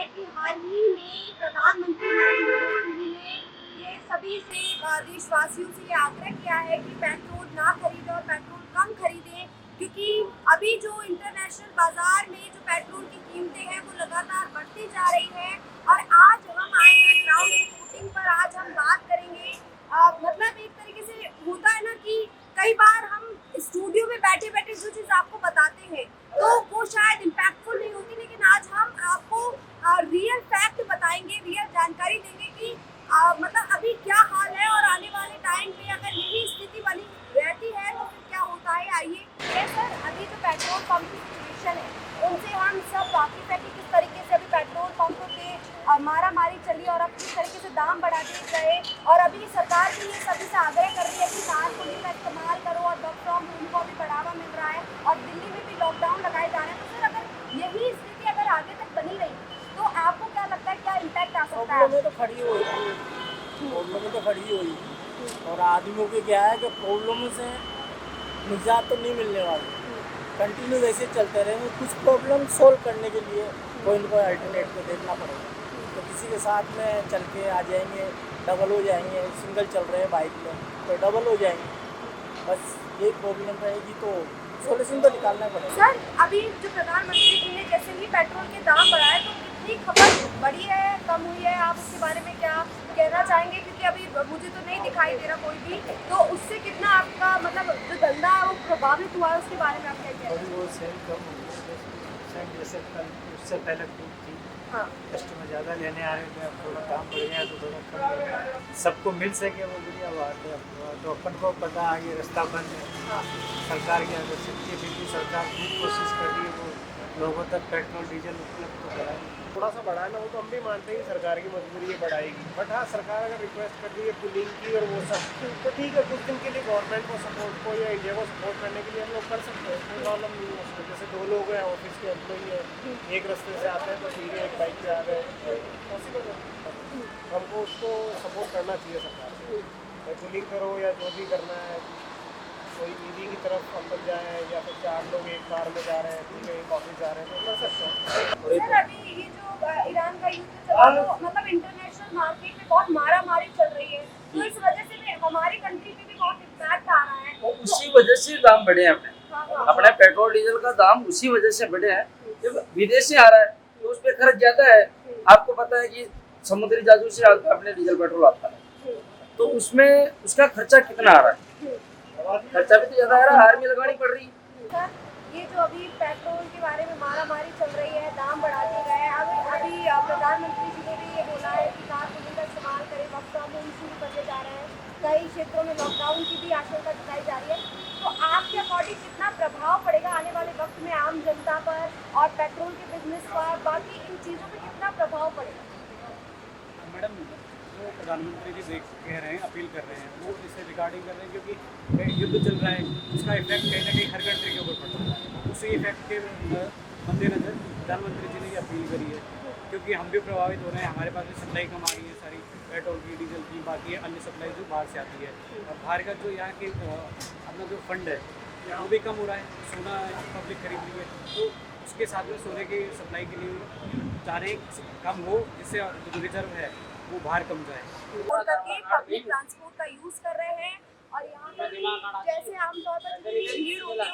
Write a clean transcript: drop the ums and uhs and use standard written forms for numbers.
है कि हाल ही में प्रधानमंत्री नरेंद्र मोदी ने ये सभी से देशवासियों से ये आग्रह किया है कि पेट्रोल ना खरीदें और पेट्रोल कम खरीदें, क्योंकि अभी जो इंटरनेशनल बाजार में जो पेट्रोल की कीमतें हैं वो लगातार बढ़ती जा रही है। और आज हम आए हैं ग्राउंड रिपोर्टिंग पर, आज हम बात करेंगे मतलब एक तरीके से होता है ना कि कई बार हम स्टूडियो में बैठे बैठे जो चीज़ आपको बताते हैं तो वो शायद इम्पैक्टफुल नहीं होती, लेकिन आज हम आपको रियल फैक्ट बताएंगे, रियल जानकारी देंगे कि मतलब अभी क्या हाल है और आने वाले टाइम पे अगर यही स्थिति बनी रहती है तो फिर क्या होता है। आइए सर, अभी जो पेट्रोल पंप की सिचुएशन है उनसे हम सब वाकिफ है कि किस तरीके से अभी पेट्रोल पंपों पे मारा मारी चली और अब किस तरीके से दाम बढ़ा दिए गए, और अभी सरकार भी ये सभी से आग्रह कर रही है कि कारपूलिंग का इस्तेमाल करो और वर्क फ्रॉम होम को भी बढ़ावा मिल रहा है और दिल्ली में भी लॉकडाउन लगाए जा रहे हैं। तो सर अगर यही स्थिति अगर आगे तक बनी रही तो आपको क्या लगता है, क्या इम्पैक्ट आ सकता है? प्रॉब्लम तो खड़ी हुई और आदमियों की क्या है कि प्रॉब्लम से निजात तो नहीं मिलने वाली, कंटिन्यू वैसे चलते रहेंगे। कुछ प्रॉब्लम सोल्व करने के लिए कोई न कोई अल्टरनेट को देखना पड़ेगा। तो किसी के साथ में चल के आ जाएंगे, डबल हो जाएंगे, सिंगल चल रहे हैं बाइक में तो डबल हो जाएंगे, बस यही प्रॉब्लम रहेगी। तो सोल्यूशन तो निकालना पड़ेगा। सर अभी जो प्रधानमंत्री जी ने जैसे ही पेट्रोल के दाम बढ़ाए तो कितनी खपत बढ़ी है, कम हुई है, आप उसके बारे में क्या कहना चाहेंगे? क्योंकि अभी मुझे तो नहीं दिखाई दे रहा कोई भी, तो उससे कितना आपका मतलब जो धंधा है वो प्रभावित हुआ है, उसके बारे में आप क्या कह रहे हैं? वो सेल कम हो गई, जैसे कल उससे पहले खूब थी। हाँ कस्टमर ज़्यादा लेने आ रहे थे, अब थोड़ा काम बढ़ गया तो थोड़ा कम हो गया। सबको मिल सके वो बढ़िया बात है। तो अपन को पता है ये रास्ता बंद है, हाँ सरकार की अगर सकती है फिर भी सरकार खूब कोशिश कर रही है वो लोगों तक पेट्रोल डीजल उपलब्ध तो कराए। थोड़ा सा बढ़ाना हो तो हम भी मानते हैं कि सरकार की मजबूरी है बढ़ाएगी, बट हाँ सरकार अगर रिक्वेस्ट कर रही है पुलिंग की और वो सब तो ठीक है, कुछ दिन के लिए गवर्नमेंट को सपोर्ट को या इंडिया को सपोर्ट करने के लिए हम लोग कर सकते हैं, कोई प्रॉब्लम नहीं है उसमें। जैसे 2 लोग हैं ऑफिस के एम्प्लॉई हैं, एक रास्ते से आते हैं तो ठीक है, एक बाइक पे आ गए, पॉसिबल है। हमको उसको सपोर्ट करना चाहिए सरकार से, पुलिंग करो या जो भी करना है। कोई ईवी की तरफ अपन जाए या फिर 4 लोग एक कार में जा रहे हैं, ठीक है, एक ऑफिस जा रहे हैं तो कर सकते हैं। सर अभी ये जो ईरान का युद्ध चल रहा है तो मतलब इंटरनेशनल मार्केट में बहुत मारा मारी चल रही है, तो इस वजह से भी हमारी कंट्री पे भी बहुत इम्पैक्ट आ रहा है। और उसी वजह से दाम बढ़े हैं अपने पेट्रोल डीजल का दाम उसी वजह से बढ़े हैं। जब विदेश से आ रहा है तो उस पर खर्च ज्यादा है। आपको पता है कि समुद्री जहाजों से अपने डीजल पेट्रोल आता है तो उसमें उसका खर्चा कितना आ रहा है, खर्चा भी तो ज्यादा आ रहा है, आर्मी लगानी पड़ रही है। सर ये जो अभी पेट्रोल के बारे में मारा मारी चल रही है, दाम बढ़ा दिए गए हैं, अभी प्रधानमंत्री जी ने भी ये बोला है कि कारपूलिंग का इस्तेमाल करें, वर्क फ्रॉम होम शुरू करने जा रहे हैं, कई क्षेत्रों में लॉकडाउन की भी आशंका जताई जा रही है। तो आपके अकॉर्डिंग कितना प्रभाव पड़ेगा आने वाले वक्त में आम जनता पर और पेट्रोल के बिजनेस पर, बाकी इन चीज़ों पर कितना प्रभाव पड़ेगा? मैडम जो प्रधानमंत्री जी कह रहे हैं, अपील कर रहे हैं, वो इससे रिगार्डिंग कर रहे हैं क्योंकि युद्ध चल रहा है, उसका इफेक्ट कहीं ना कहीं हर कंट्री के ऊपर पड़ता है। उसी इफेक्ट के मद्देनजर प्रधानमंत्री जी ने ये अपील करी है, क्योंकि हम भी प्रभावित हो रहे हैं। हमारे पास भी सप्लाई कम आ रही है सारी पेट्रोल की, डीजल की, बाकी अन्य सप्लाई जो बाहर से आती है। और बाहर का जो यहाँ के अपना जो फंड है वो भी कम हो रहा है, सोना पब्लिक खरीद रही है, तो उसके साथ में सोने की सप्लाई के लिए चाह रहे कम हो, जिससे जो रिजर्व है वो बाहर कम जाए। करके पब्लिक ट्रांसपोर्ट का यूज कर रहे हैं और यहाँ पर भी जैसे आमतौर पर जितनी भीड़ होती है